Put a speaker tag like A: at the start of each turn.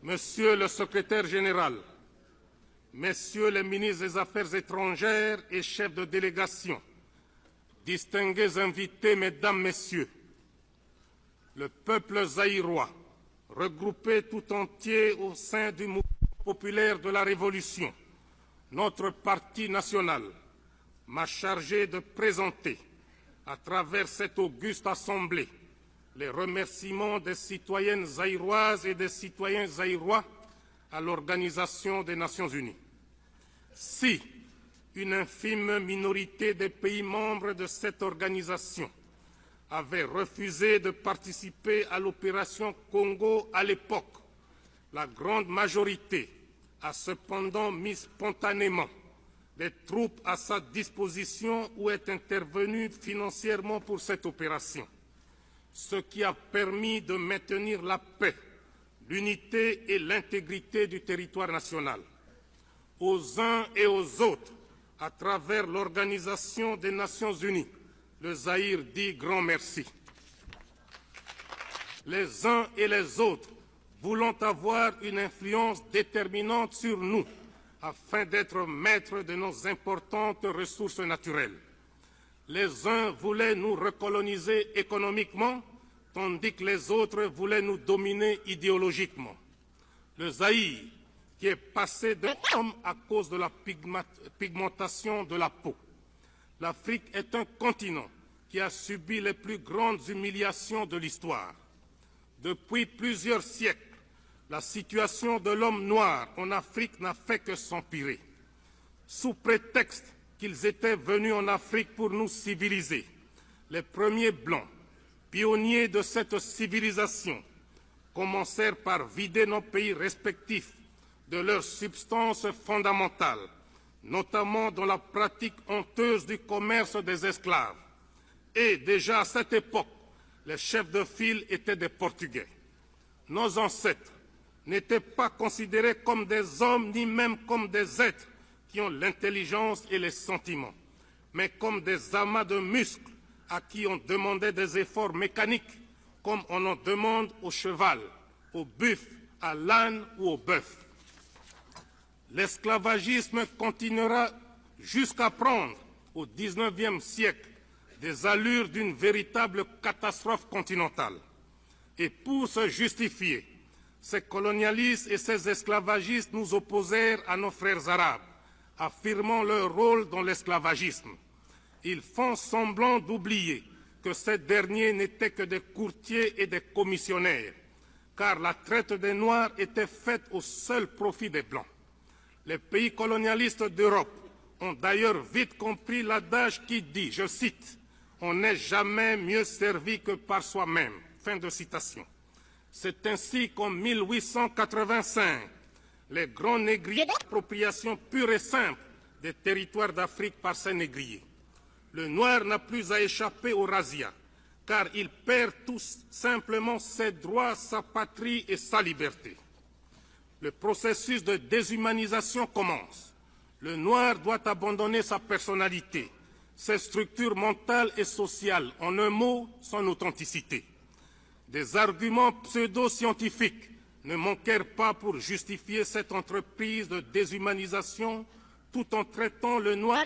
A: Monsieur le secrétaire général, Messieurs les ministres des Affaires étrangères et chefs de délégation, distingués invités, Mesdames, Messieurs, le peuple zaïrois, regroupé tout entier au sein du mouvement populaire de la Révolution, notre parti national, m'a chargé de présenter, à travers cette auguste assemblée, les remerciements des citoyennes zaïroises et des citoyens zaïrois à l'Organisation des Nations Unies. Si une infime minorité des pays membres de cette organisation avait refusé de participer à l'opération Congo à l'époque, la grande majorité a cependant mis spontanément des troupes à sa disposition ou est intervenue financièrement pour cette opération, ce qui a permis de maintenir la paix, l'unité et l'intégrité du territoire national. Aux uns et aux autres, à travers l'Organisation des Nations Unies, le Zaïre dit grand merci. Les uns et les autres voulant avoir une influence déterminante sur nous afin d'être maîtres de nos importantes ressources naturelles. Les uns voulaient nous recoloniser économiquement, tandis que les autres voulaient nous dominer idéologiquement. Le Zaïre, qui est passé de l'homme à cause de la pigmentation de la peau. L'Afrique est un continent qui a subi les plus grandes humiliations de l'histoire. Depuis plusieurs siècles, la situation de l'homme noir en Afrique n'a fait que s'empirer. Sous prétexte qu'ils étaient venus en Afrique pour nous civiliser, les premiers Blancs, pionniers de cette civilisation, commencèrent par vider nos pays respectifs de leurs substances fondamentales, notamment dans la pratique honteuse du commerce des esclaves. Et déjà à cette époque, les chefs de file étaient des Portugais. Nos ancêtres n'étaient pas considérés comme des hommes, ni même comme des êtres qui ont l'intelligence et les sentiments, mais comme des amas de muscles à qui on demandait des efforts mécaniques, comme on en demande au cheval, au buffle, à l'âne ou au bœuf. L'esclavagisme continuera jusqu'à prendre, au XIXe siècle, des allures d'une véritable catastrophe continentale. Et pour se justifier, ces colonialistes et ces esclavagistes nous opposèrent à nos frères arabes, affirmant leur rôle dans l'esclavagisme. Ils font semblant d'oublier que ces derniers n'étaient que des courtiers et des commissionnaires, car la traite des Noirs était faite au seul profit des Blancs. Les pays colonialistes d'Europe ont d'ailleurs vite compris l'adage qui dit, je cite, « On n'est jamais mieux servi que par soi-même ». Fin de citation. C'est ainsi qu'en 1885, les grands négriers d'appropriation pure et simple des territoires d'Afrique par ces négriers. Le noir n'a plus à échapper au razzia, car il perd tout simplement ses droits, sa patrie et sa liberté. Le processus de déshumanisation commence. Le noir doit abandonner sa personnalité, ses structures mentales et sociales, en un mot, son authenticité. Des arguments pseudo-scientifiques ne manquèrent pas pour justifier cette entreprise de déshumanisation tout en traitant le noir